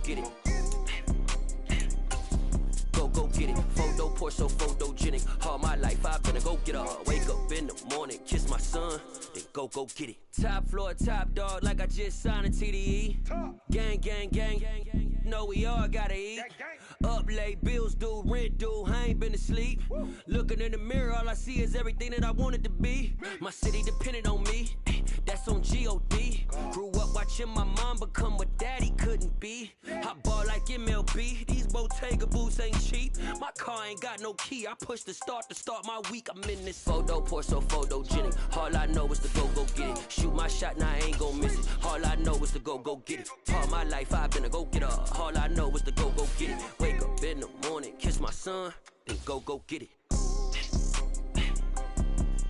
get it. Go get it. Photo poor, so photogenic. All my life I've been a go-getter. Wake up in the morning, kiss my son, then go get it. Top floor, top dog, like I just signed a TDE. Gang, gang, gang, gang, gang. No, we all gotta eat. Up late, bills due, rent due, I ain't been asleep. Looking in the mirror, all I see is everything that I wanted to be. My city depended on me, that's on G.O.D. Grew up watching my mom become what daddy couldn't be. I ball like MLB, these Bottega boots ain't cheap. My car ain't got no key, I push the start to start my week. I'm in this photo poor, so photogenic. All I know is to go get it. Shoot my shot, now I ain't gon' miss it. All I know is to go get it. All my life I've been a go-getter. All I know is to go get it. Wake up in the morning, kiss my son, then go get it.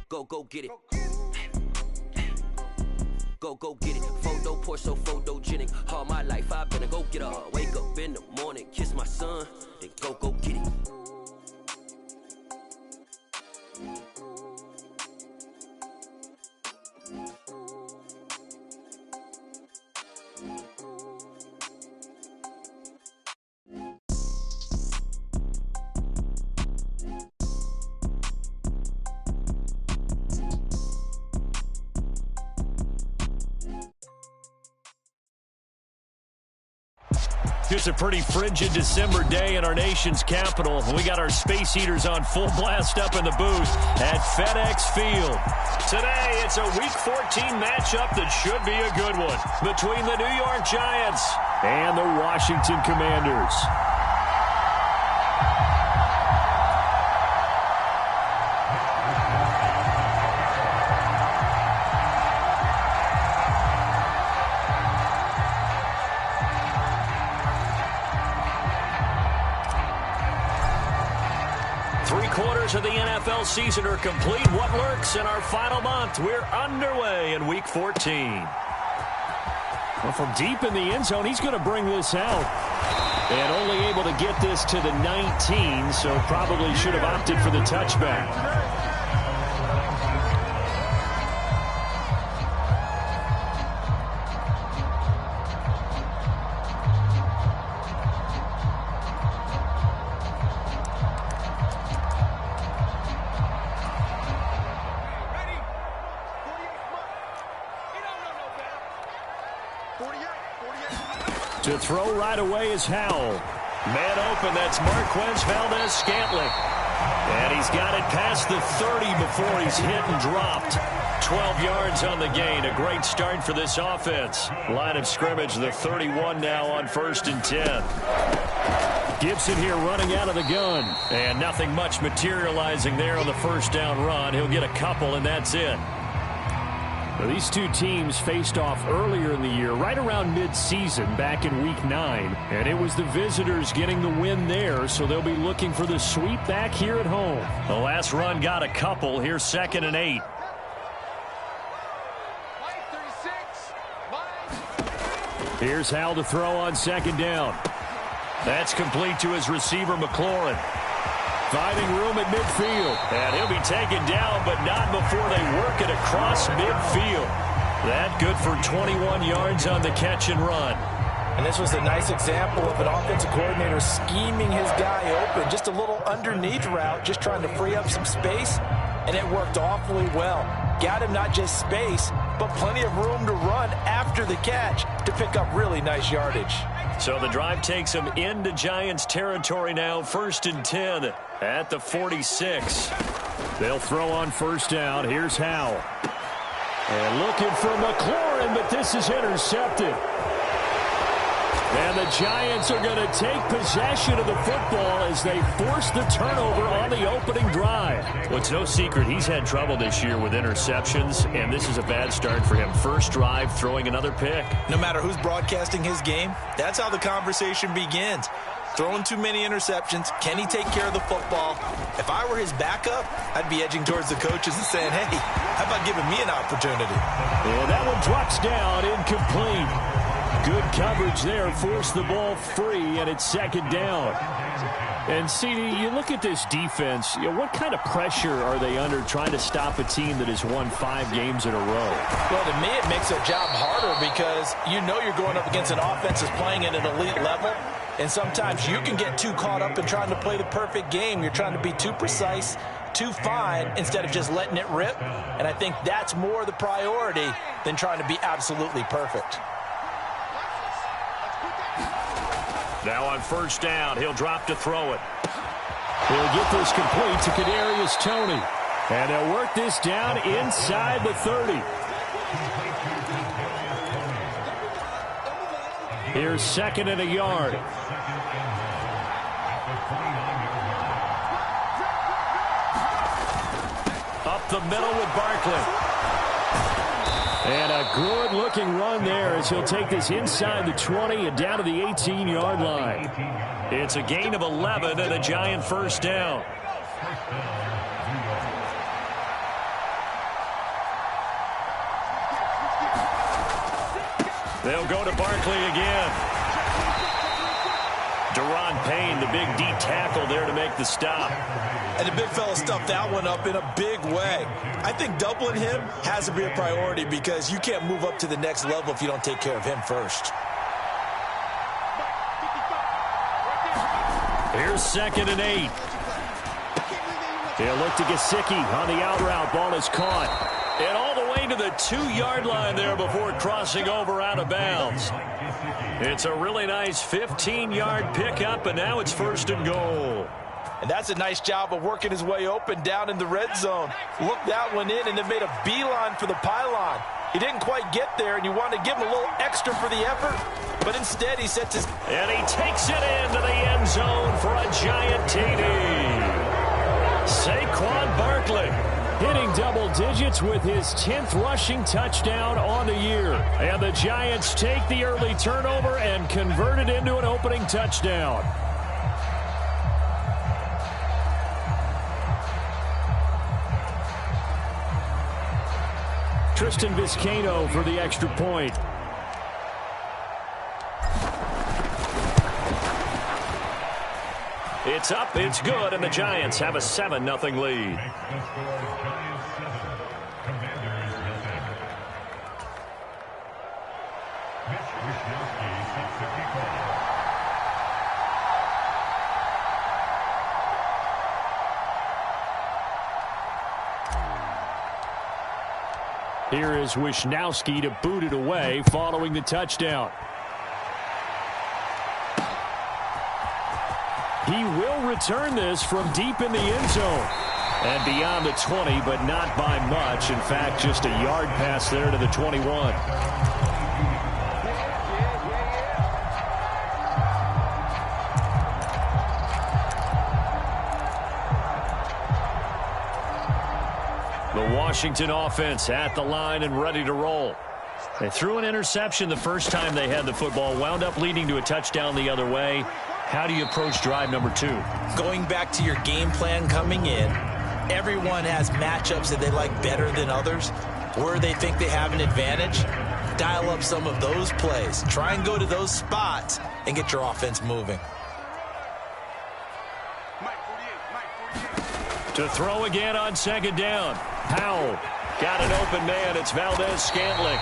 Go get it. Go get it. Photo poor, so photogenic. All my life I've been a go-getter. Wake up in the morning, kiss my son, then go get it. Just a pretty frigid December day in our nation's capital. We got our space heaters on full blast up in the booth at FedEx Field. Today, it's a Week 14 matchup that should be a good one between the New York Giants and the Washington Commanders. Three-quarters of the NFL season are complete. What lurks in our final month? We're underway in Week 14. Well, from deep in the end zone, he's going to bring this out. And only able to get this to the 19, so probably should have opted for the touchback. To throw right away is Howell. Man open, that's Marquez Valdez-Scantling. And he's got it past the 30 before he's hit and dropped. 12 yards on the gain. A great start for this offense. Line of scrimmage, the 31 now on 1st and 10. Gibson here running out of the gun. And nothing much materializing there on the first down run. He'll get a couple, and that's it. Well, these two teams faced off earlier in the year, right around mid-season, back in Week 9. And it was the visitors getting the win there, so they'll be looking for the sweep back here at home. The last run got a couple. Here's 2nd and 8. Here's Howell to throw on 2nd down. That's complete to his receiver, McLaurin. Finding room at midfield. And he'll be taken down, but not before they work it across midfield. That good for 21 yards on the catch and run. And this was a nice example of an offensive coordinator scheming his guy open. Just a little underneath route, just trying to free up some space. And it worked awfully well. Got him not just space, but plenty of room to run after the catch to pick up really nice yardage. So the drive takes him into Giants territory now. 1st and 10 at the 46. They'll throw on 1st down. Here's Howell. And looking for McLaurin, but this is intercepted. And the Giants are going to take possession of the football as they force the turnover on the opening drive. Well, it's no secret he's had trouble this year with interceptions, and this is a bad start for him. First drive, throwing another pick. No matter who's broadcasting his game, that's how the conversation begins. Throwing too many interceptions. Can he take care of the football? If I were his backup, I'd be edging towards the coaches and saying, hey, how about giving me an opportunity? And that one drops down, incomplete. Good coverage there, forced the ball free, and it's 2nd down. And, CD, you look at this defense, what kind of pressure are they under trying to stop a team that has won 5 games in a row? Well, to me, it makes their job harder because you know you're going up against an offense that's playing at an elite level, and sometimes you can get too caught up in trying to play the perfect game. You're trying to be too precise, too fine, instead of just letting it rip, and I think that's more the priority than trying to be absolutely perfect. Now on first down, he'll drop to throw it. He'll get this complete to Kadarius Toney. And they'll work this down inside the 30. Here's 2nd and a yard. Up the middle with Barkley. And a good-looking run there as he'll take this inside the 20 and down to the 18-yard line. It's a gain of 11 and a Giant first down. They'll go to Barkley again. Daron Payne, the big D tackle there to make the stop. And the big fella stuffed that one up in a big way. I think doubling him has to be a priority because you can't move up to the next level if you don't take care of him first. Here's 2nd and 8. He'll look to Gesicki on the out route. Ball is caught. And all the way to the 2-yard line there before crossing over out of bounds. It's a really nice 15-yard pickup, and now it's 1st and goal. And that's a nice job of working his way open down in the red zone. Looked that one in and then made a beeline for the pylon. He didn't quite get there, and you want to give him a little extra for the effort, but instead he sets his... And he takes it into the end zone for a Giant TD. Saquon Barkley hitting double digits with his 10th rushing touchdown on the year. And the Giants take the early turnover and convert it into an opening touchdown. Tristan Vizcaino for the extra point. It's up, it's good, and the Giants have a 7-0 lead. Here is Wisnowski to boot it away following the touchdown. He will return this from deep in the end zone. And beyond the 20, but not by much. In fact, just a yard pass there to the 21. The Washington offense at the line and ready to roll. They threw an interception the first time they had the football, wound up leading to a touchdown the other way. How do you approach drive number 2? Going back to your game plan coming in, everyone has matchups that they like better than others, where they think they have an advantage. Dial up some of those plays. Try and go to those spots and get your offense moving. To throw again on 2nd down. Powell got an open man. It's Valdez-Scantling.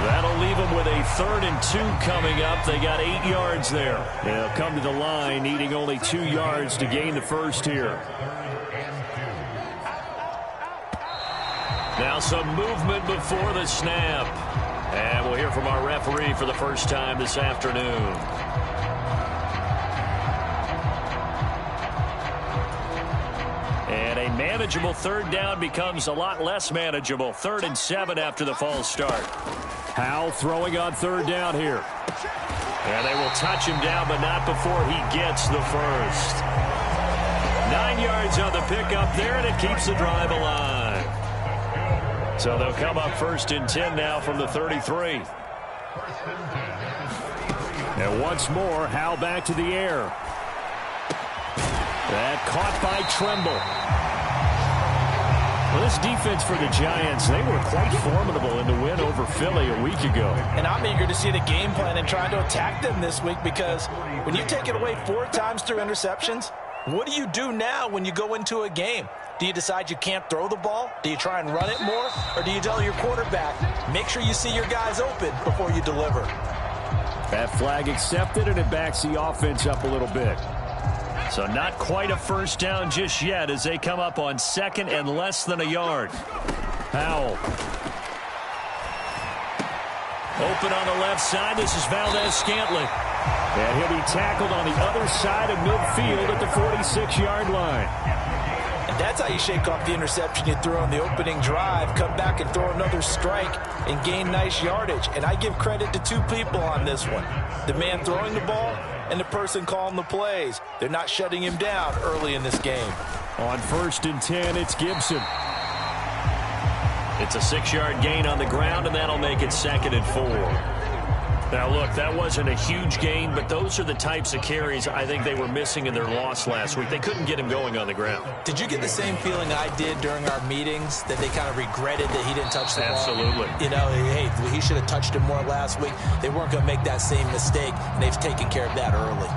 That'll leave them with a 3rd and 2 coming up. They got 8 yards there. They'll come to the line needing only 2 yards to gain the first here. Now some movement before the snap. And we'll hear from our referee for the first time this afternoon. And a manageable 3rd down becomes a lot less manageable. 3rd and 7 after the false start. Powell throwing on 3rd down here. And they will touch him down, but not before he gets the first. 9 yards on the pickup there, and it keeps the drive alive. So they'll come up 1st and 10 now from the 33. And once more, Howell back to the air. That caught by Tremble. Well, this defense for the Giants, they were quite formidable in the win over Philly a week ago. And I'm eager to see the game plan and try to attack them this week, because when you take it away 4 times through interceptions, what do you do now when you go into a game? Do you decide you can't throw the ball? Do you try and run it more? Or do you tell your quarterback, make sure you see your guys open before you deliver? That flag accepted, and it backs the offense up a little bit. So not quite a first down just yet as they come up on 2nd and less than a yard. Howell. Open on the left side. This is Valdez-Scantling. And he'll be tackled on the other side of midfield at the 46-yard line. And that's how you shake off the interception you threw on the opening drive, come back and throw another strike and gain nice yardage. And I give credit to 2 people on this one. The man throwing the ball and the person calling the plays. They're not shutting him down early in this game. On 1st and 10, it's Gibson. It's a 6-yard gain on the ground, and that'll make it 2nd and 4. Now, look, that wasn't a huge gain, but those are the types of carries I think they were missing in their loss last week. They couldn't get him going on the ground. Did you get the same feeling I did during our meetings, that they kind of regretted that he didn't touch the ball? Absolutely. You know, hey, he should have touched him more last week. They weren't going to make that same mistake, and they've taken care of that early.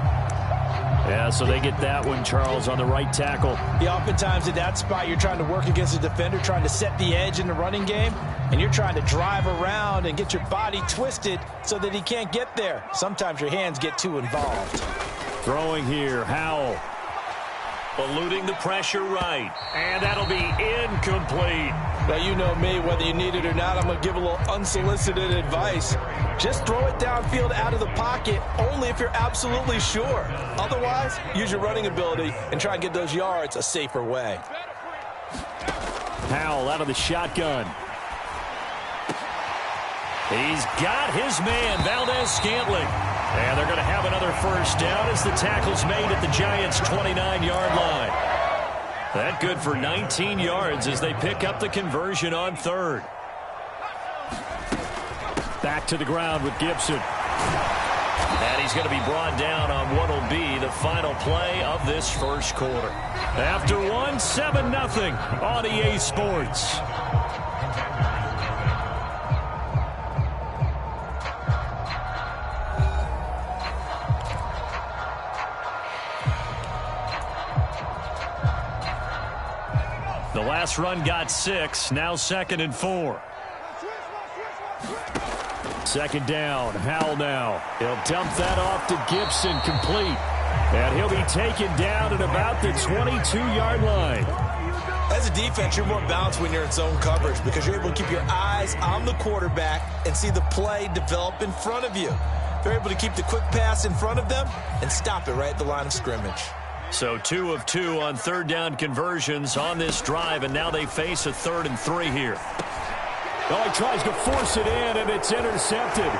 Yeah, so they get that one, Charles, on the right tackle. Yeah, oftentimes at that spot, you're trying to work against a defender, trying to set the edge in the running game, and you're trying to drive around and get your body twisted so that he can't get there. Sometimes your hands get too involved. Throwing here, Howell. Eluding the pressure right. And that'll be incomplete. Now, you know me, whether you need it or not, I'm going to give a little unsolicited advice. Just throw it downfield out of the pocket only if you're absolutely sure. Otherwise, use your running ability and try and get those yards a safer way. Howell out of the shotgun. He's got his man, Valdez-Scantling. And they're going to have another first down as the tackle's made at the Giants' 29-yard line. That good for 19 yards as they pick up the conversion on 3rd. Back to the ground with Gibson. And he's going to be brought down on what will be the final play of this first quarter. After one, 7-0 on EA Sports. The last run got 6, now 2nd and 4. 2nd down, Howell now. He'll dump that off to Gibson, complete. And he'll be taken down at about the 22-yard line. As a defense, you're more balanced when you're in zone coverage because you're able to keep your eyes on the quarterback and see the play develop in front of you. They're able to keep the quick pass in front of them and stop it right at the line of scrimmage. So 2 of 2 on 3rd down conversions on this drive, and now they face a 3rd and 3 here. Oh, he tries to force it in, and it's intercepted.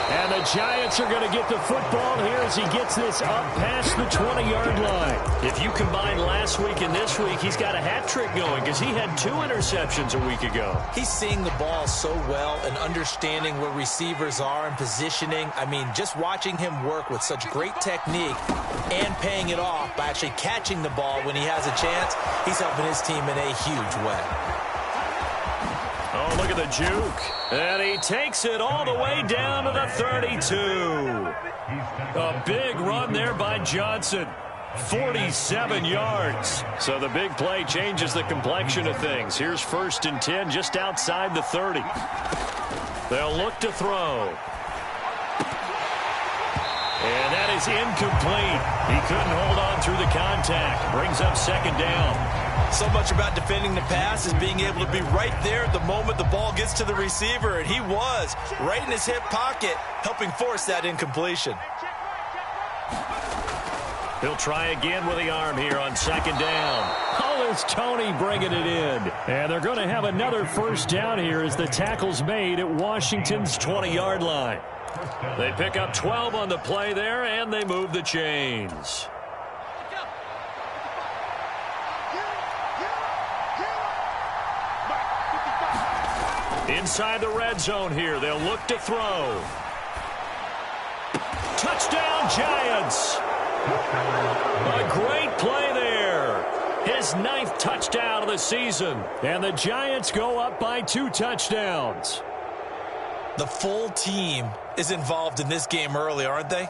And the Giants are going to get the football here as he gets this up past the 20-yard line. If you combine last week and this week, he's got a hat trick going because he had 2 interceptions a week ago. He's seeing the ball so well and understanding where receivers are and positioning. I mean, just watching him work with such great technique and paying it off by actually catching the ball when he has a chance, he's helping his team in a huge way. Oh, look at the juke. And he takes it all the way down to the 32. A big run there by Johnson. 47 yards. So the big play changes the complexion of things. Here's 1st and 10 just outside the 30. They'll look to throw. And that is incomplete. He couldn't hold on through the contact. Brings up 2nd down. So much about defending the pass is being able to be right there at the moment the ball gets to the receiver, and he was right in his hip pocket, helping force that incompletion. He'll try again with the arm here on 2nd down. Oh, there's Tony bringing it in. And they're going to have another first down here as the tackle's made at Washington's 20-yard line. They pick up 12 on the play there, and they move the chains. Inside the red zone here, they'll look to throw. Touchdown, Giants! A great play there. His his 9th touchdown of the season. And the Giants go up by 2 touchdowns. The full team is involved in this game early, aren't they?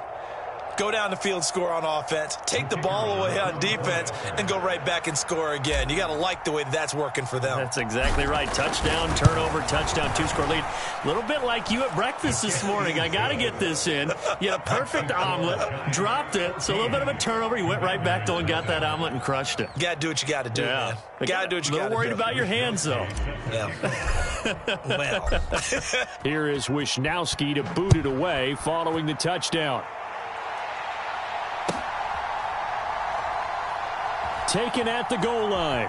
Go down the field, score on offense, take the ball away on defense, and go right back and score again. You got to like the way that's working for them. That's exactly right. Touchdown, turnover, touchdown, 2-score lead. A little bit like you at breakfast this morning. I got to get this in. You had a perfect omelet, dropped it, so a little bit of a turnover. You went right back to and got that omelet and crushed it. You got to do what you got to do, man. You got to do what you got to do. A little worried about your hands, though. Yeah. Well. Here is Wisnowski to boot it away following the touchdown. Taken at the goal line.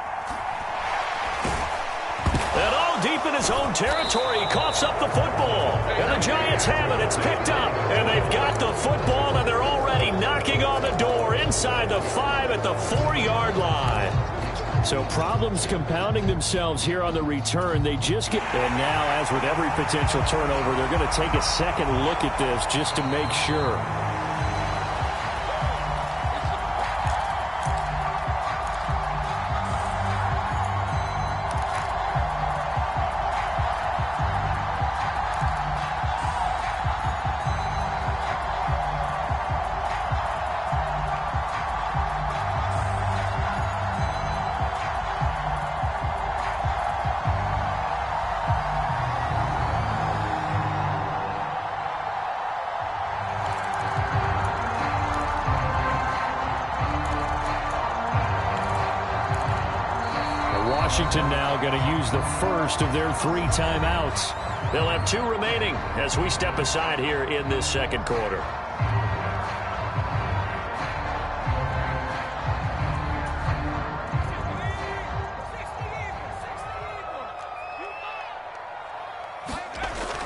And all deep in his own territory, he coughs up the football. And the Giants have it. It's picked up. And they've got the football, and they're already knocking on the door inside the 5 at the 4-yard line. So problems compounding themselves here on the return. They just get... And now, as with every potential turnover, they're going to take a second look at this just to make sure. Washington now going to use the first of their 3 timeouts. They'll have 2 remaining as we step aside here in this second quarter.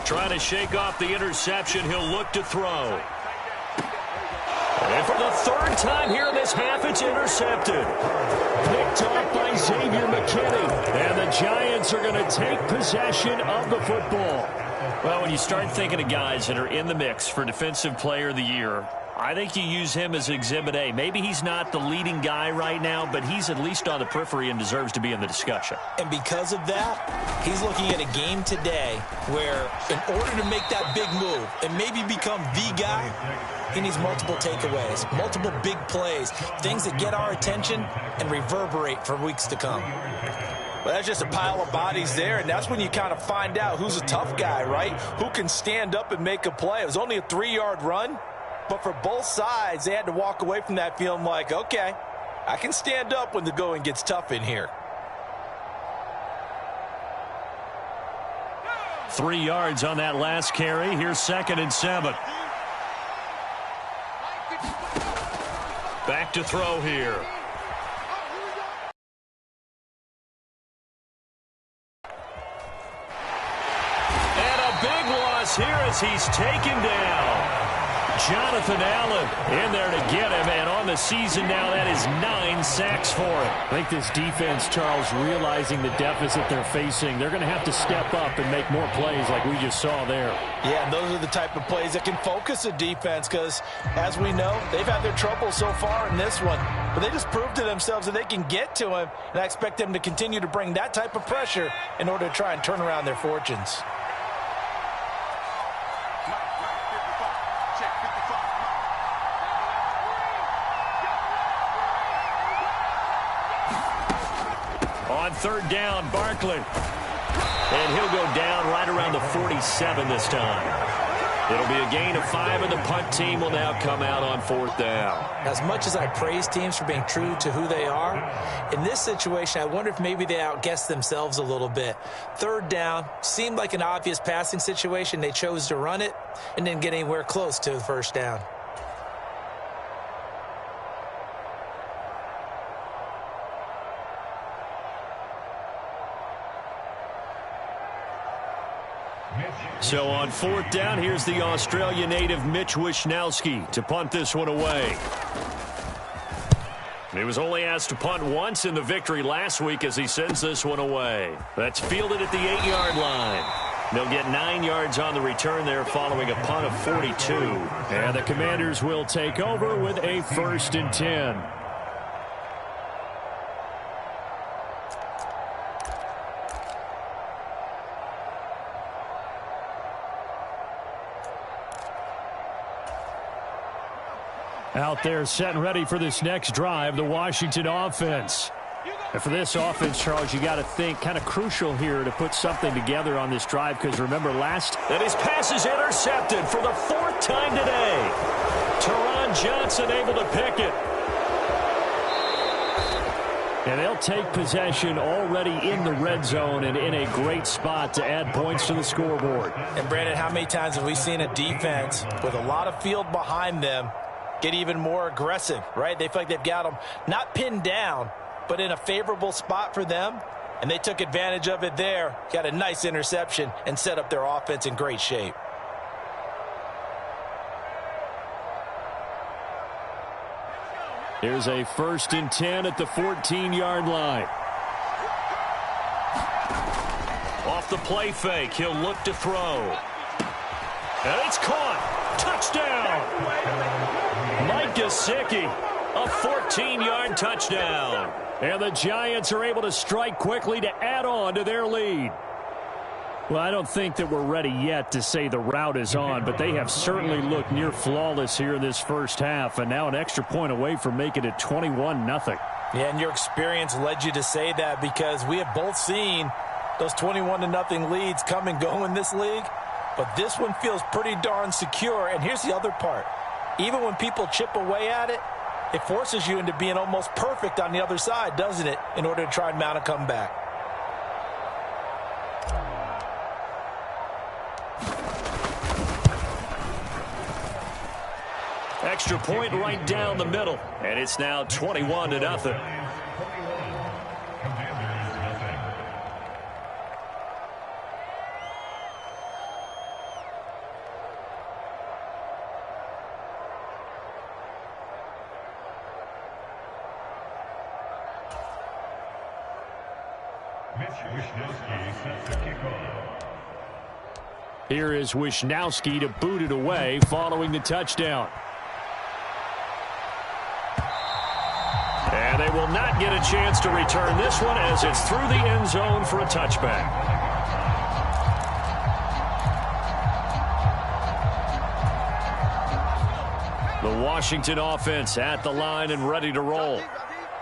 Trying to shake off the interception. He'll look to throw. And for the 3rd time here in this half, it's intercepted. Picked off by Xavier McKinney. And the Giants are going to take possession of the football. Well, when you start thinking of guys that are in the mix for Defensive Player of the Year, I think you use him as Exhibit A. Maybe he's not the leading guy right now, but he's at least on the periphery and deserves to be in the discussion. And because of that, he's looking at a game today where in order to make that big move and maybe become the guy, he needs multiple takeaways, multiple big plays, things that get our attention and reverberate for weeks to come. Well, that's just a pile of bodies there, and that's when you kind of find out who's a tough guy, right? Who can stand up and make a play. It was only a 3-yard run, but for both sides, they had to walk away from that feeling like, okay, I can stand up when the going gets tough in here. 3 yards on that last carry. Here's 2nd and 7. Back to throw here. And a big loss here as he's taken down. Jonathan Allen in there to get him, and on the season now, that is 9 sacks for him. I think this defense, Charles, realizing the deficit they're facing, they're going to have to step up and make more plays like we just saw there. Yeah, and those are the type of plays that can focus a defense because, as we know, they've had their trouble so far in this one. But they just proved to themselves that they can get to him, and I expect them to continue to bring that type of pressure in order to try and turn around their fortunes. On 3rd down, Barkley. And he'll go down right around the 47 this time. It'll be a gain of 5, and the punt team will now come out on 4th down. As much as I praise teams for being true to who they are, in this situation, I wonder if maybe they outguessed themselves a little bit. 3rd down seemed like an obvious passing situation. They chose to run it and didn't get anywhere close to the 1st down. So on 4th down, here's the Australia native Mitch Wisnowski to punt this one away. He was only asked to punt once in the victory last week as he sends this one away. That's fielded at the 8-yard line. They'll get 9 yards on the return there following a punt of 42. And the Commanders will take over with a 1st and 10. Out there setting ready for this next drive, the Washington offense. And for this offense, Charles, you got to think kind of crucial here to put something together on this drive, because remember that his pass is intercepted for the 4th time today. Teron Johnson able to pick it. And they'll take possession already in the red zone and in a great spot to add points to the scoreboard. And Brandon, how many times have we seen a defense with a lot of field behind them get even more aggressive, right? They feel like they've got them not pinned down, but in a favorable spot for them, and they took advantage of it there, got a nice interception, and set up their offense in great shape. Here's a 1st and 10 at the 14-yard line. Off the play fake, he'll look to throw. And it's caught. Touchdown! Mike Gesicki, a 14-yard touchdown. And the Giants are able to strike quickly to add on to their lead. Well, I don't think that we're ready yet to say the route is on, but they have certainly looked near flawless here in this first half, and now an extra point away from making it 21-0. Yeah, and your experience led you to say that, because we have both seen those 21-0 leads come and go in this league, but this one feels pretty darn secure. And here's the other part. Even when people chip away at it, it forces you into being almost perfect on the other side, doesn't it, in order to try and mount a comeback. Extra point right down the middle, and it's now 21-0. Here is Wisnowski to boot it away following the touchdown. And they will not get a chance to return this one, as it's through the end zone for a touchback. The Washington offense at the line and ready to roll.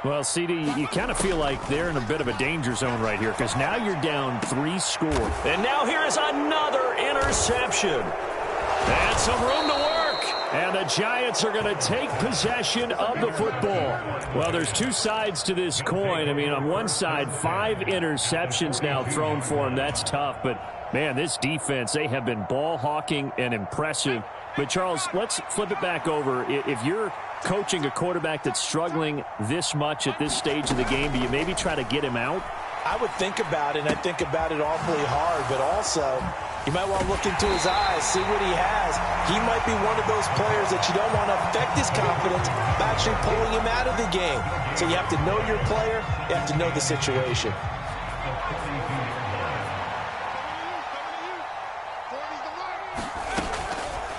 Well, CD, you kind of feel like they're in a bit of a danger zone right here, because now you're down 3 score. And now here is another interception. And some room to work. And the Giants are going to take possession of the football. Well, there's 2 sides to this coin. I mean, on one side, 5 interceptions now thrown for them. That's tough. But, man, this defense, they have been ball hawking and impressive. But, Charles, let's flip it back over. If you're coaching a quarterback that's struggling this much at this stage of the game, do you maybe try to get him out? I would think about it, and I think about it awfully hard, but also you might want to look into his eyes, see what he has. He might be one of those players that you don't want to affect his confidence by actually pulling him out of the game. So you have to know your player, you have to know the situation.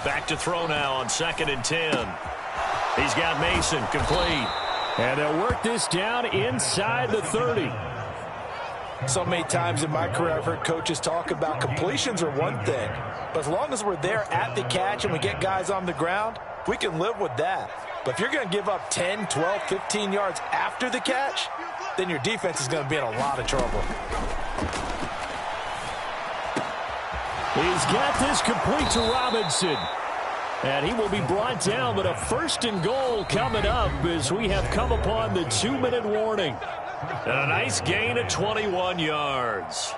Back to throw now on 2nd and 10. He's got Mason complete. And they'll work this down inside the 30. So many times in my career I've heard coaches talk about completions are one thing, but as long as we're there at the catch and we get guys on the ground, we can live with that. But if you're going to give up 10, 12, 15 yards after the catch, then your defense is going to be in a lot of trouble. He's got this complete to Robinson. And he will be brought down, but a 1st and goal coming up as we have come upon the 2-minute warning. And a nice gain of 21 yards.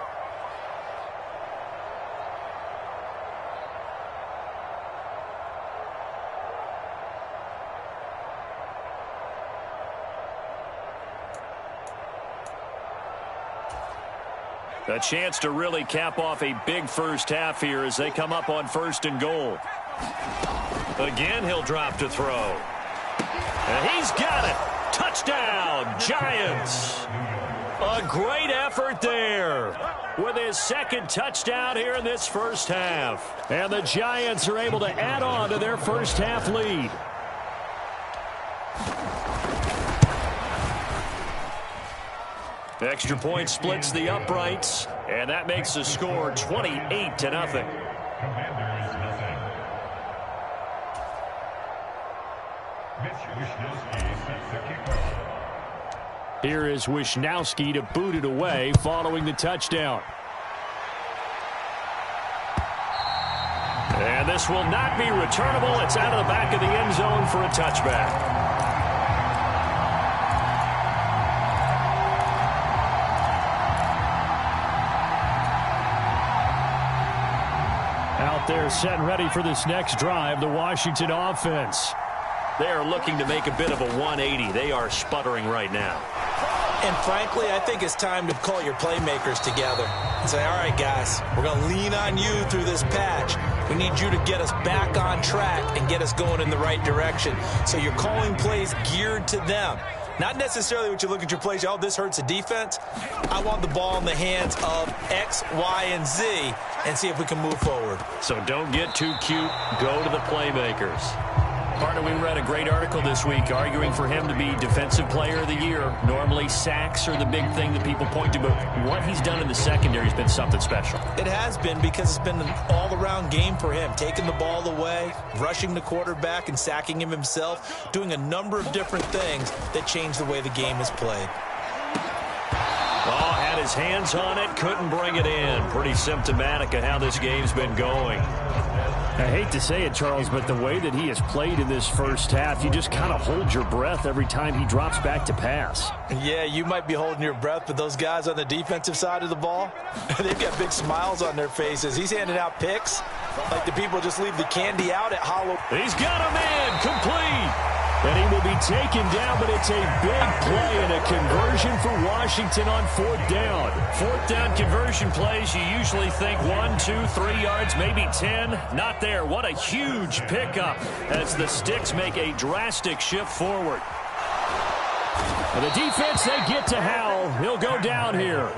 A chance to really cap off a big first half here as they come up on 1st and goal. Again, he'll drop to throw. And he's got it. Touchdown, Giants. A great effort there with his 2nd touchdown here in this first half. And the Giants are able to add on to their first half lead. Extra point splits the uprights, and that makes the score 28-0. Here is Wisnowski to boot it away following the touchdown. And this will not be returnable. It's out of the back of the end zone for a touchback. Out there set and ready for this next drive, the Washington offense. They are looking to make a bit of a 180. They are sputtering right now. And frankly, I think it's time to call your playmakers together and say, all right, guys, we're going to lean on you through this patch. We need you to get us back on track and get us going in the right direction. So you're calling plays geared to them. Not necessarily what you look at your plays, oh, this hurts the defense. I want the ball in the hands of X, Y, and Z and see if we can move forward. So don't get too cute. Go to the playmakers. Partner, we read a great article this week arguing for him to be Defensive Player of the Year. Normally, sacks are the big thing that people point to, but what he's done in the secondary has been something special. It has been, because it's been an all-around game for him. Taking the ball away, rushing the quarterback, and sacking him himself, doing a number of different things that change the way the game is played. Oh, had his hands on it, couldn't bring it in. Pretty symptomatic of how this game's been going. I hate to say it, Charles, but the way that he has played in this first half, you just kind of hold your breath every time he drops back to pass. Yeah, you might be holding your breath, but those guys on the defensive side of the ball, they've got big smiles on their faces. He's handing out picks like the people just leave the candy out at Hollow. He's got a man complete. And he will be taken down, but it's a big play and a conversion for Washington on fourth down. Fourth down conversion plays, you usually think 1, 2, 3 yards, maybe 10. Not there. What a huge pickup as the Sticks make a drastic shift forward. And the defense, they get to Howell. He'll go down here.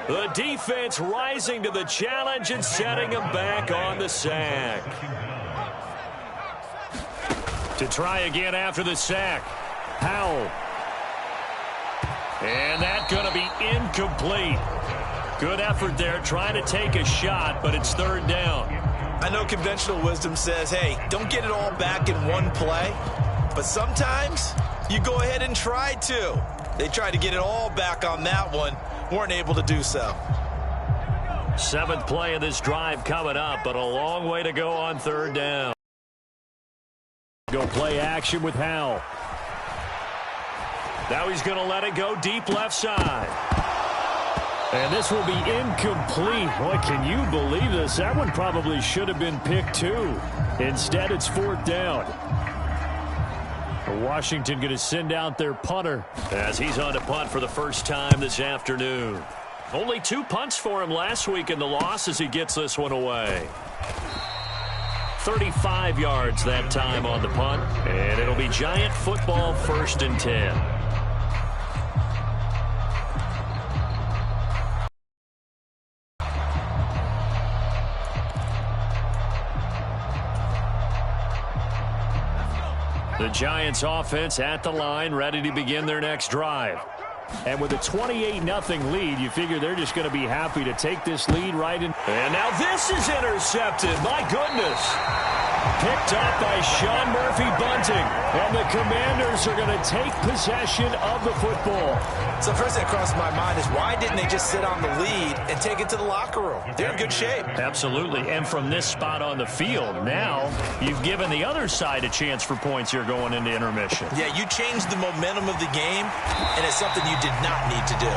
The defense rising to the challenge and setting him back on the sack. To try again after the sack. Howell. And that's going to be incomplete. Good effort there, trying to take a shot, but it's third down. I know conventional wisdom says, hey, don't get it all back in one play. But sometimes you go ahead and try to. They tried to get it all back on that one. Weren't able to do so. Seventh play of this drive coming up, but a long way to go on third down. Go play action with Howell. Now he's going to let it go deep left side. And this will be incomplete. Boy, can you believe this? That one probably should have been picked too. Instead, it's fourth down. Washington going to send out their punter as he's on to punt for the first time this afternoon. Only 2 punts for him last week in the loss as he gets this one away. 35 yards that time on the punt, and it'll be Giant football, 1st and 10. The Giants offense at the line, ready to begin their next drive. And with a 28-0 lead, you figure they're just going to be happy to take this lead right in. And now this is intercepted. My goodness. Picked up by Sean Murphy-Bunting. And the Commanders are going to take possession of the football. So first that crossed my mind is, why didn't they just sit on the lead and take it to the locker room? They're in good shape. Absolutely. And from this spot on the field, now you've given the other side a chance for points here going into intermission. Yeah, you changed the momentum of the game, and it's something you did not need to do.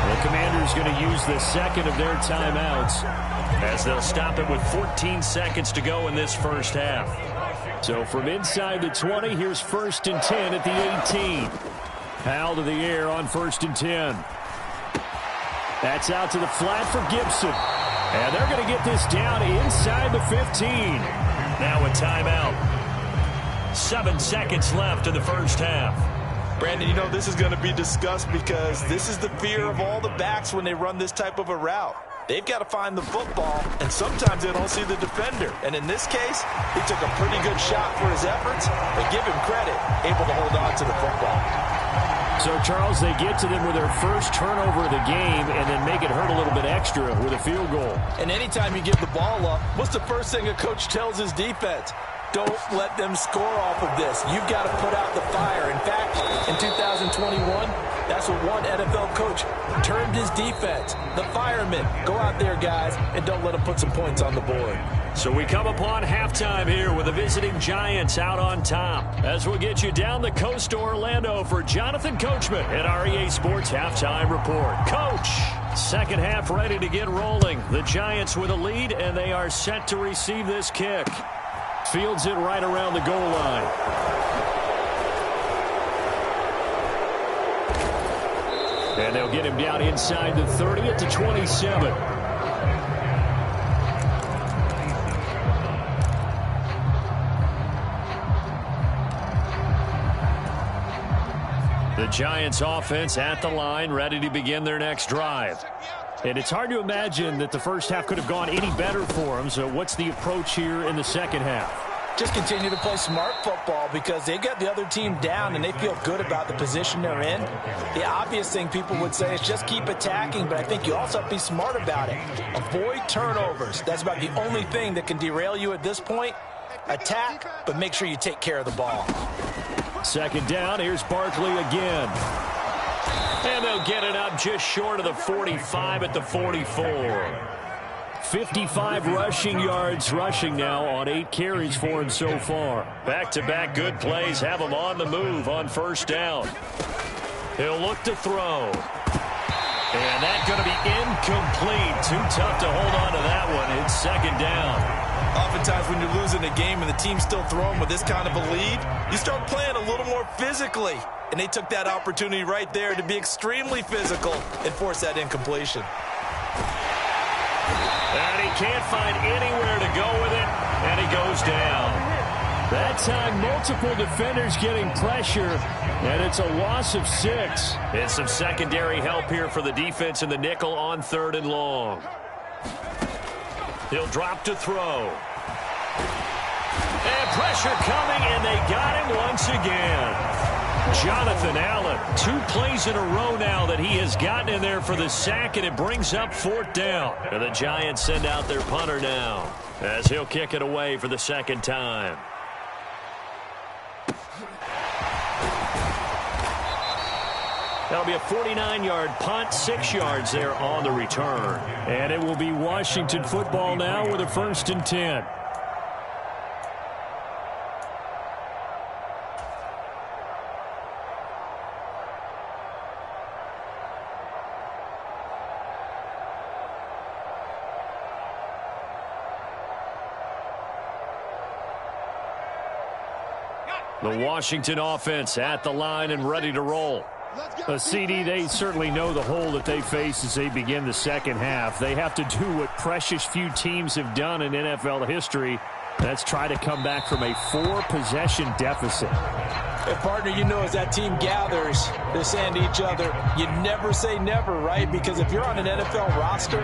The Commanders going to use the second of their timeouts as they'll stop it with 14 seconds to go in this first half. So from inside the 20, here's 1st and 10 at the 18. Howell to the air on 1st and 10. That's out to the flat for Gibson. And they're going to get this down inside the 15. Now a timeout. 7 seconds left in the first half. Brandon, you know this is going to be discussed because this is the fear of all the backs when they run this type of a route. They've got to find the football, and sometimes they don't see the defender. And in this case, he took a pretty good shot for his efforts, but give him credit, able to hold on to the football. So, Charles, they get to them with their first turnover of the game and then make it hurt a little bit extra with a field goal. And anytime you give the ball up, what's the first thing a coach tells his defense? Don't let them score off of this. You've got to put out the fire. In fact, in 2021, that's what one NFL coach termed his defense. The firemen. Go out there, guys, and don't let them put some points on the board. So we come upon halftime here with the visiting Giants out on top. As we'll get you down the coast to Orlando for Jonathan Coachman at our EA Sports Halftime Report. Coach, second half ready to get rolling. The Giants with a lead, and they are set to receive this kick. Fields it right around the goal line. And they'll get him down inside the 30 at the 27. The Giants offense at the line, ready to begin their next drive. And it's hard to imagine that the first half could have gone any better for them. So what's the approach here in the second half? Just continue to play smart football because they got the other team down and they feel good about the position they're in. The obvious thing people would say is just keep attacking, but I think you also have to be smart about it. Avoid turnovers. That's about the only thing that can derail you at this point. Attack, but make sure you take care of the ball. Second down, here's Barkley again. And they'll get it up just short of the 45 at the 44. 55 rushing yards rushing now on 8 carries for him so far. Back-to-back good plays have him on the move on first down. He'll look to throw. And that's going to be incomplete. Too tough to hold on to that one. It's second down. Oftentimes when you're losing a game and the team's still throwing with this kind of a lead, you start playing a little more physically. And they took that opportunity right there to be extremely physical and force that incompletion. And he can't find anywhere to go with it, and he goes down. That time, multiple defenders getting pressure, and it's a loss of 6. And some secondary help here for the defense in the nickel on 3rd and long. He'll drop to throw. And pressure coming, and they got him once again. Jonathan Allen, 2 plays in a row now that he has gotten in there for the sack, and it brings up 4th down. And the Giants send out their punter now as he'll kick it away for the second time. That'll be a 49-yard punt, 6 yards there on the return. And it will be Washington football now with a 1st and 10. The Washington offense at the line and ready to roll. CD, they certainly know the hole that they face as they begin the second half. They have to do what precious few teams have done in NFL history. That's try to come back from a 4-possession deficit. Hey, partner, you know as that team gathers, they're saying to each other, you never say never, right? Because if you're on an NFL roster,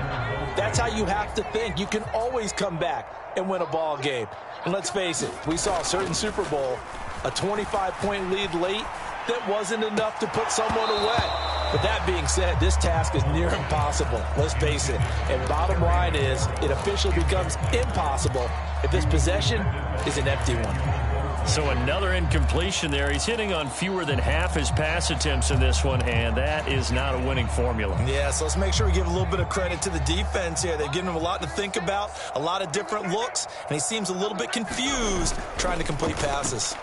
that's how you have to think. You can always come back and win a ball game. And let's face it, we saw a certain Super Bowl, a 25-point lead late, that wasn't enough to put someone away. But that being said, this task is near impossible. Let's face it. And bottom line is, it officially becomes impossible if this possession is an empty one. So another incompletion there. He's hitting on fewer than half his pass attempts in this one, and that is not a winning formula. Yeah, so let's make sure we give a little bit of credit to the defense here. They've given him a lot to think about, a lot of different looks, and he seems a little bit confused trying to complete passes.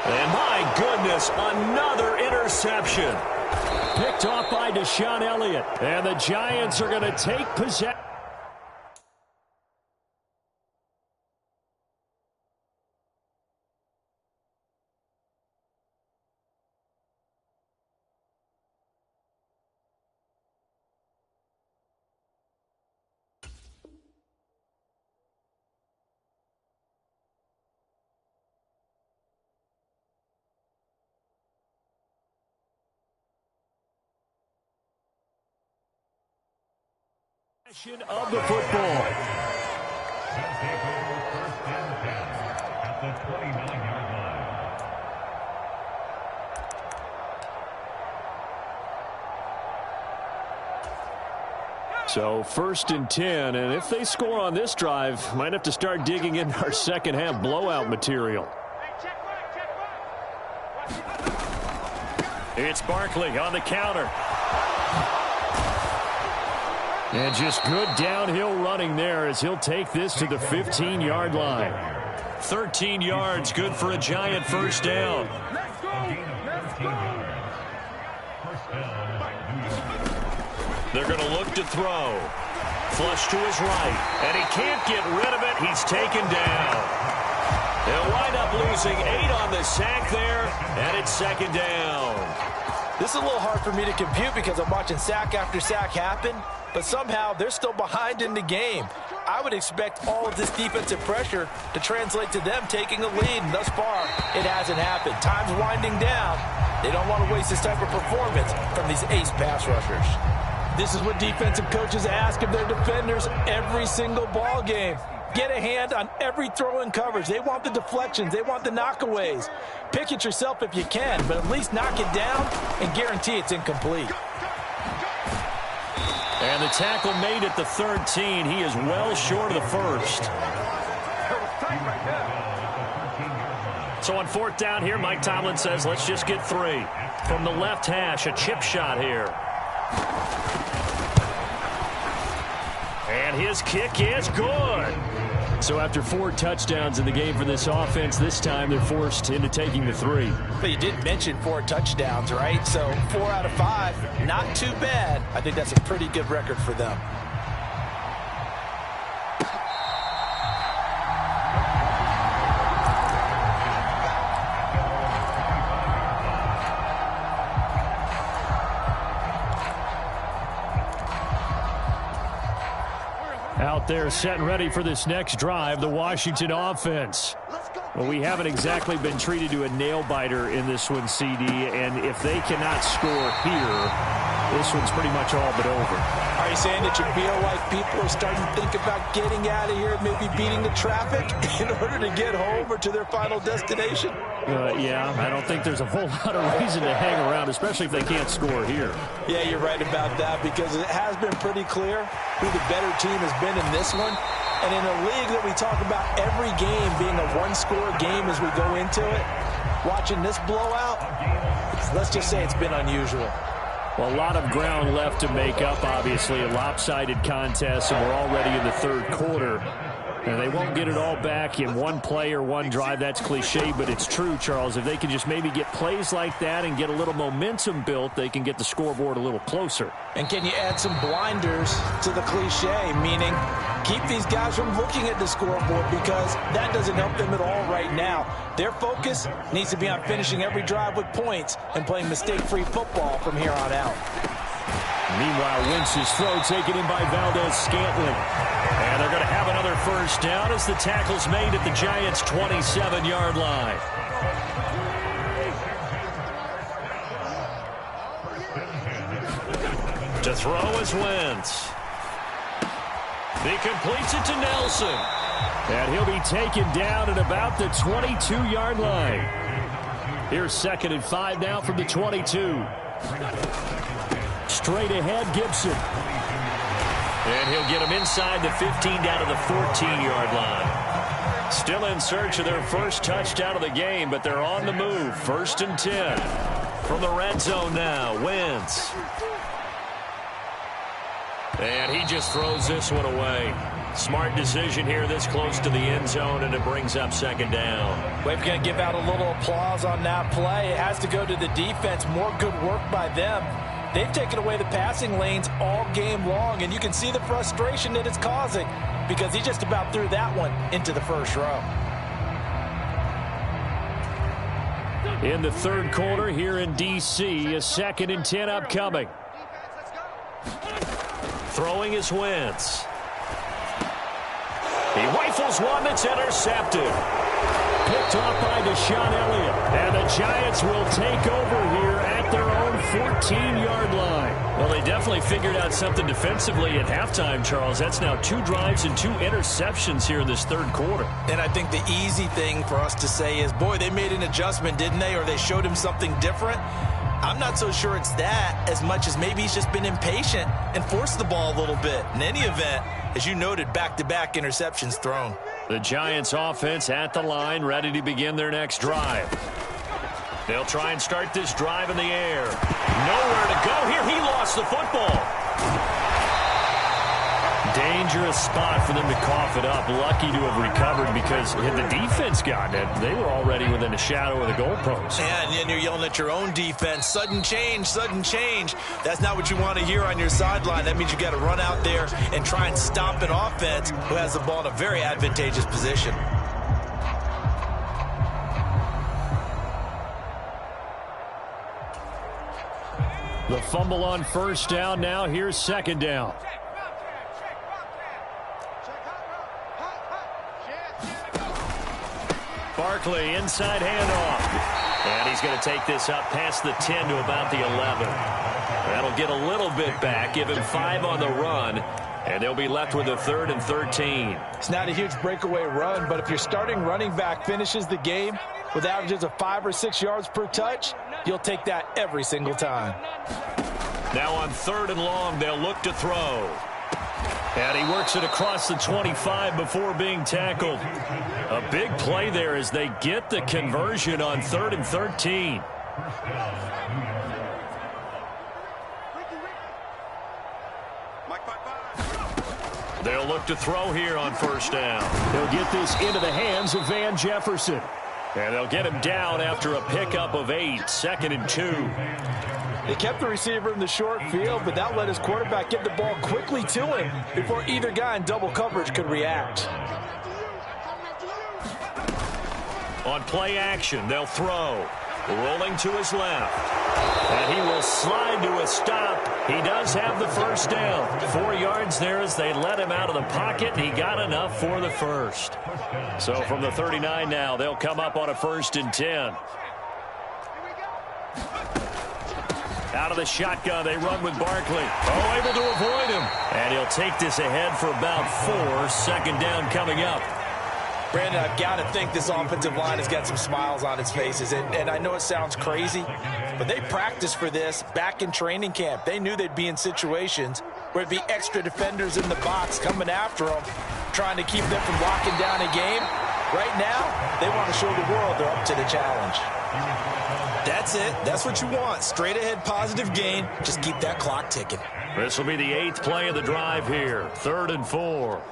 And my goodness, another interception. Picked off by Deshaun Elliott. And the Giants are going to take possession. Of the football. So 1st and 10, and if they score on this drive, might have to start digging in our second half blowout material. It's Barkley on the counter. And just good downhill running there as he'll take this to the 15-yard line. 13 yards, good for a Giant first down. They're going to look to throw. Flush to his right, and he can't get rid of it. He's taken down. They'll wind up losing 8 on the sack there, and it's 2nd down. This is a little hard for me to compute because I'm watching sack after sack happen, but somehow they're still behind in the game. I would expect all of this defensive pressure to translate to them taking a lead, and thus far, it hasn't happened. Time's winding down. They don't want to waste this type of performance from these ace pass rushers. This is what defensive coaches ask of their defenders every single ball game. Get a hand on every throw in coverage. They want the deflections. They want the knockaways. Pick it yourself if you can, but at least knock it down and guarantee it's incomplete. And the tackle made at the 13. He is well short of the first. So on 4th down here, Mike Tomlin says, let's just get 3. From the left hash, a chip shot here. And his kick is good. So after 4 touchdowns in the game for this offense, this time they're forced into taking the 3. But you did mention 4 touchdowns, right? So 4 out of 5, not too bad. I think that's a pretty good record for them. Out there set and ready for this next drive, the Washington offense. Well, we haven't exactly been treated to a nail-biter in this one, CD, and if they cannot score here, this one's pretty much all but over. Are you saying that you feel like people are starting to think about getting out of here, maybe beating the traffic in order to get home or to their final destination? Yeah, I don't think there's a whole lot of reason to hang around, especially if they can't score here. Yeah, you're right about that because it has been pretty clear who the better team has been in this one. And in a league that we talk about every game being a one-score game as we go into it, watching this blowout, let's just say it's been unusual. Well, a lot of ground left to make up, obviously. A lopsided contest, and we're already in the 3rd quarter. And they won't get it all back in one play or one drive. That's cliche, but it's true, Charles. If they can just maybe get plays like that and get a little momentum built, they can get the scoreboard a little closer. And can you add some blinders to the cliche, meaning keep these guys from looking at the scoreboard because that doesn't help them at all right now. Their focus needs to be on finishing every drive with points and playing mistake-free football from here on out. Meanwhile, Wentz's throw taken in by Valdez-Scantling. And they're going to have another first down as the tackle's made at the Giants' 27-yard line. To throw is Wentz. He completes it to Nelson. And he'll be taken down at about the 22-yard line. Here's 2nd and 5 now from the 22. Straight ahead, Gibson. And he'll get him inside the 15 down to the 14-yard line. Still in search of their first touchdown of the game, but they're on the move. 1st and 10. From the red zone now, Wentz. And he just throws this one away. Smart decision here this close to the end zone, and it brings up 2nd down. We're going to give out a little applause on that play. It has to go to the defense. More good work by them. They've taken away the passing lanes all game long, and you can see the frustration that it's causing because he just about threw that one into the first row. In the 3rd quarter here in D.C., a 2nd and 10 upcoming. Throwing is Wentz. He rifles one that's intercepted. Picked off by Deshaun Elliott. And the Giants will take over here at their own 14-yard line. Well, they definitely figured out something defensively at halftime, Charles. That's now 2 drives and 2 interceptions here in this 3rd quarter. And I think the easy thing for us to say is, boy, they made an adjustment, didn't they? Or they showed him something different. I'm not so sure it's that as much as maybe he's just been impatient and forced the ball a little bit. In any event, as you noted, back-to-back interceptions thrown. The Giants offense at the line, ready to begin their next drive. They'll try and start this drive in the air. Nowhere to go here. He lost the football. Dangerous spot for them to cough it up. Lucky to have recovered because had the defense gotten it, they were already within a shadow of the goalpost. Yeah, and then you're yelling at your own defense. Sudden change, sudden change. That's not what you want to hear on your sideline. That means you got to run out there and try and stop an offense who has the ball in a very advantageous position. The fumble on first down. Now here's second down. Barkley, inside handoff. And he's going to take this up past the 10 to about the 11. That'll get a little bit back, give him 5 on the run, and they'll be left with a 3rd and 13. It's not a huge breakaway run, but if your starting running back finishes the game with averages of 5 or 6 yards per touch, you'll take that every single time. Now on 3rd and long, they'll look to throw. And he works it across the 25 before being tackled. A big play there as they get the conversion on 3rd and 13. They'll look to throw here on first down. They'll get this into the hands of Van Jefferson. And they'll get him down after a pickup of 8, 2nd and 2. They kept the receiver in the short field, but that let his quarterback get the ball quickly to him before either guy in double coverage could react. On play action, they'll throw. Rolling to his left. And he will slide to a stop. He does have the first down. 4 yards there as they let him out of the pocket, and he got enough for the first. So from the 39 now, they'll come up on a 1st and 10. Out of the shotgun, they run with Barkley. Oh, able to avoid him. And he'll take this ahead for about 4. 2nd down coming up. Brandon, I've got to think this offensive line has got some smiles on its faces. And I know it sounds crazy, but they practiced for this back in training camp. They knew they'd be in situations where it'd be extra defenders in the box coming after them, trying to keep them from locking down a game. Right now, they want to show the world they're up to the challenge. That's it. That's what you want. Straight ahead positive gain. Just keep that clock ticking. This will be the 8th play of the drive here. 3rd and 4.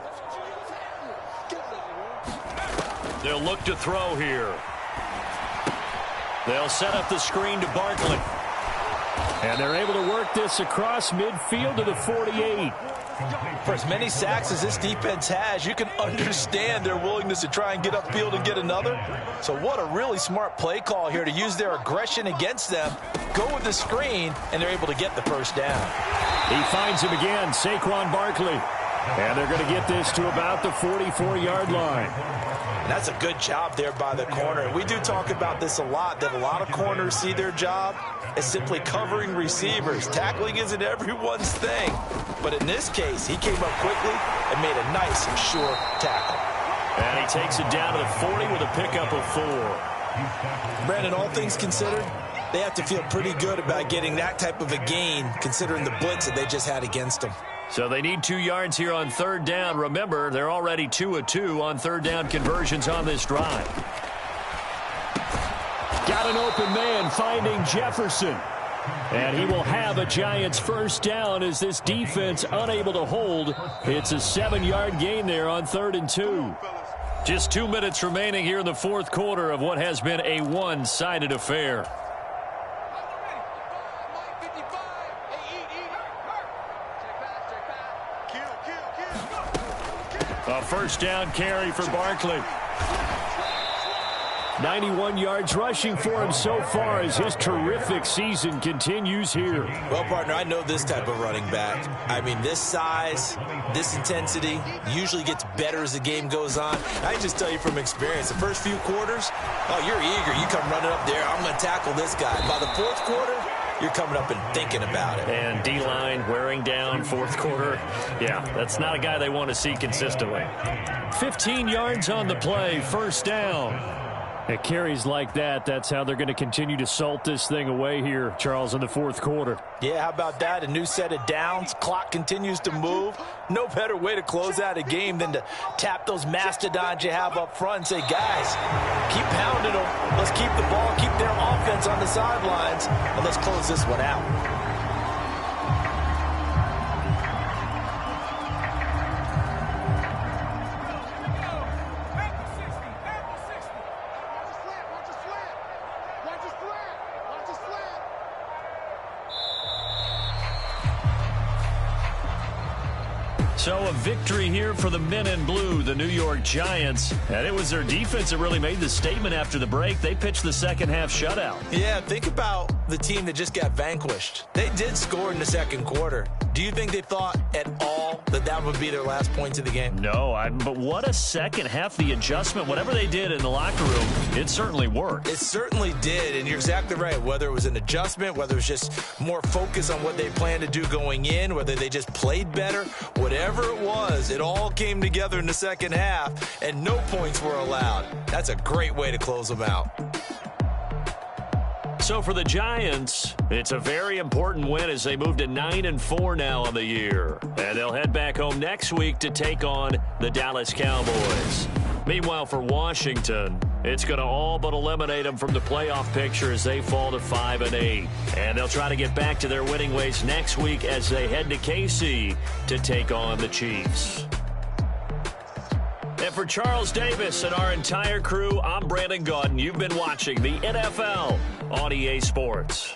They'll look to throw here. They'll set up the screen to Barkley. And they're able to work this across midfield to the 48. For as many sacks as this defense has, you can understand their willingness to try and get upfield and get another. So what a really smart play call here to use their aggression against them, go with the screen, and they're able to get the first down. He finds him again, Saquon Barkley. And they're going to get this to about the 44-yard line. And that's a good job there by the corner. And we do talk about this a lot, that a lot of corners see their job as simply covering receivers. Tackling isn't everyone's thing. But in this case, he came up quickly and made a nice, short tackle. And he takes it down to the 40 with a pickup of 4. Brandon, all things considered, they have to feel pretty good about getting that type of a gain, considering the blitz that they just had against them. So they need 2 yards here on 3rd down. Remember, they're already 2 of 2 on 3rd down conversions on this drive. Got an open man finding Jefferson. And he will have a Giants first down as this defense unable to hold. It's a 7-yard gain there on 3rd and 2. Just 2 minutes remaining here in the 4th quarter of what has been a one-sided affair. A first down carry for Barkley. 91 yards rushing for him so far as his terrific season continues here. Well, partner, I know this type of running back. I mean, this size, this intensity usually gets better as the game goes on. I can just tell you from experience, the first few quarters, oh, you're eager. You come running up there, I'm going to tackle this guy. By the 4th quarter, you're coming up and thinking about it. And D-line wearing down 4th quarter. Yeah, that's not a guy they want to see consistently. 15 yards on the play, first down. At carries like that, that's how they're going to continue to salt this thing away here, Charles, in the fourth quarter. Yeah, how about that? A new set of downs. Clock continues to move. No better way to close out a game than to tap those mastodons you have up front and say, guys, keep pounding them. Let's keep the ball, keep their offense on the sidelines, and let's close this one out. So a victory here for the men in blue, the New York Giants. And it was their defense that really made the statement after the break. They pitched the second half shutout. Yeah, think about the team that just got vanquished. They did score in the second quarter. Do you think they thought at all that that would be their last points of the game? No, but what a second half. The adjustment, whatever they did in the locker room, it certainly worked. It certainly did, and you're exactly right. Whether it was an adjustment, whether it was just more focus on what they planned to do going in, whether they just played better, whatever it was, it all came together in the second half, and no points were allowed. That's a great way to close them out. So for the Giants, it's a very important win as they move to 9-4 now on the year. And they'll head back home next week to take on the Dallas Cowboys. Meanwhile, for Washington, it's going to all but eliminate them from the playoff picture as they fall to 5-8. And they'll try to get back to their winning ways next week as they head to KC to take on the Chiefs. And for Charles Davis and our entire crew, I'm Brandon Gaudin. You've been watching the NFL on EA Sports.